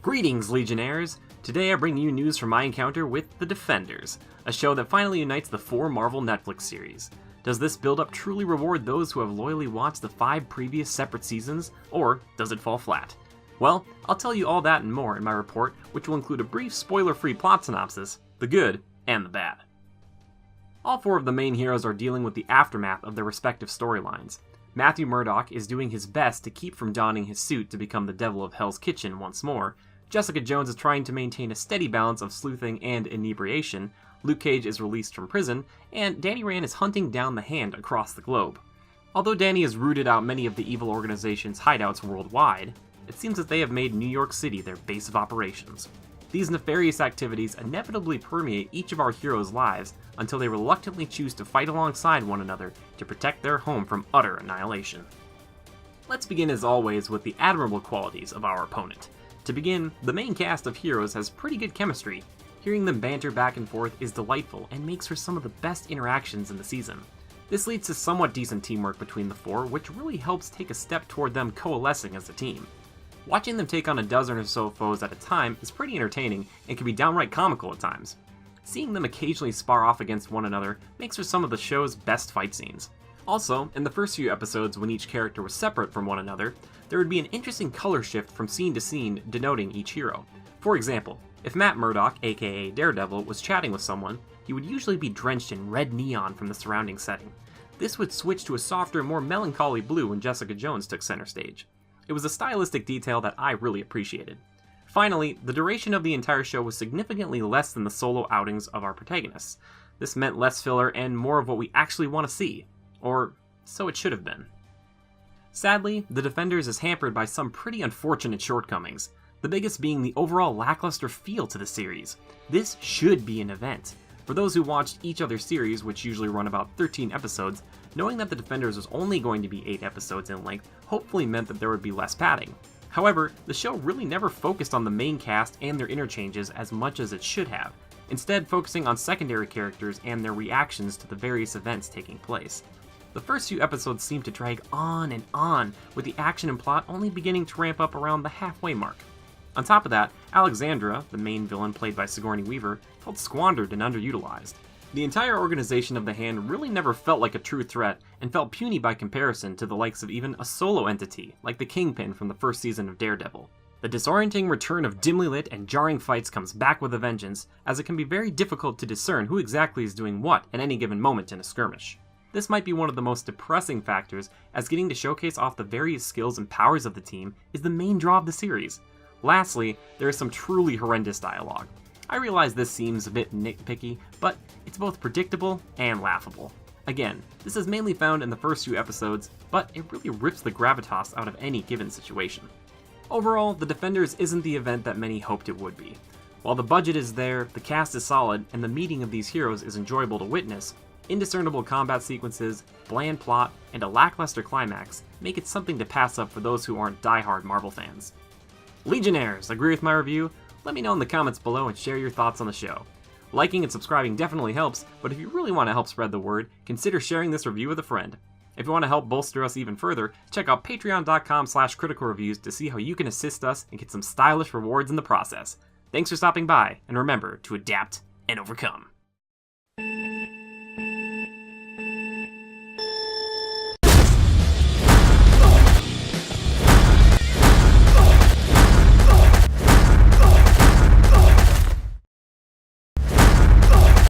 Greetings, Legionnaires! Today I bring you news from my encounter with The Defenders, a show that finally unites the 4 Marvel Netflix series. Does this build-up truly reward those who have loyally watched the 5 previous separate seasons, or does it fall flat? Well, I'll tell you all that and more in my report, which will include a brief spoiler-free plot synopsis, the good and the bad. All 4 of the main heroes are dealing with the aftermath of their respective storylines. Matthew Murdock is doing his best to keep from donning his suit to become the devil of Hell's Kitchen once more. Jessica Jones is trying to maintain a steady balance of sleuthing and inebriation, Luke Cage is released from prison, and Danny Rand is hunting down the Hand across the globe. Although Danny has rooted out many of the evil organization's hideouts worldwide, it seems that they have made New York City their base of operations. These nefarious activities inevitably permeate each of our heroes' lives until they reluctantly choose to fight alongside one another to protect their home from utter annihilation. Let's begin as always with the admirable qualities of our opponent. To begin, the main cast of heroes has pretty good chemistry. Hearing them banter back and forth is delightful and makes for some of the best interactions in the season. This leads to somewhat decent teamwork between the 4, which really helps take a step toward them coalescing as a team. Watching them take on a dozen or so foes at a time is pretty entertaining and can be downright comical at times. Seeing them occasionally spar off against one another makes for some of the show's best fight scenes. Also, in the first few episodes when each character was separate from one another, there would be an interesting color shift from scene to scene denoting each hero. For example, if Matt Murdock, aka Daredevil, was chatting with someone, he would usually be drenched in red neon from the surrounding setting. This would switch to a softer, more melancholy blue when Jessica Jones took center stage. It was a stylistic detail that I really appreciated. Finally, the duration of the entire show was significantly less than the solo outings of our protagonists. This meant less filler and more of what we actually want to see. Or, so it should have been. Sadly, The Defenders is hampered by some pretty unfortunate shortcomings, the biggest being the overall lackluster feel to the series. This should be an event. For those who watched each other's series, which usually run about 13 episodes, knowing that The Defenders was only going to be 8 episodes in length hopefully meant that there would be less padding. However, the show really never focused on the main cast and their interchanges as much as it should have, instead focusing on secondary characters and their reactions to the various events taking place. The first few episodes seemed to drag on and on, with the action and plot only beginning to ramp up around the halfway mark. On top of that, Alexandra, the main villain played by Sigourney Weaver, felt squandered and underutilized. The entire organization of the Hand really never felt like a true threat, and felt puny by comparison to the likes of even a solo entity, like the Kingpin from the first season of Daredevil. The disorienting return of dimly lit and jarring fights comes back with a vengeance, as it can be very difficult to discern who exactly is doing what at any given moment in a skirmish. This might be one of the most depressing factors, as getting to showcase off the various skills and powers of the team is the main draw of the series. Lastly, there is some truly horrendous dialogue. I realize this seems a bit nitpicky, but it's both predictable and laughable. Again, this is mainly found in the first few episodes, but it really rips the gravitas out of any given situation. Overall, The Defenders isn't the event that many hoped it would be. While the budget is there, the cast is solid, and the meeting of these heroes is enjoyable to witness, indiscernible combat sequences, bland plot, and a lackluster climax make it something to pass up for those who aren't die-hard Marvel fans. Legionnaires, agree with my review? Let me know in the comments below and share your thoughts on the show. Liking and subscribing definitely helps, but if you really want to help spread the word, consider sharing this review with a friend. If you want to help bolster us even further, check out patreon.com/criticalreviews to see how you can assist us and get some stylish rewards in the process. Thanks for stopping by, and remember to adapt and overcome.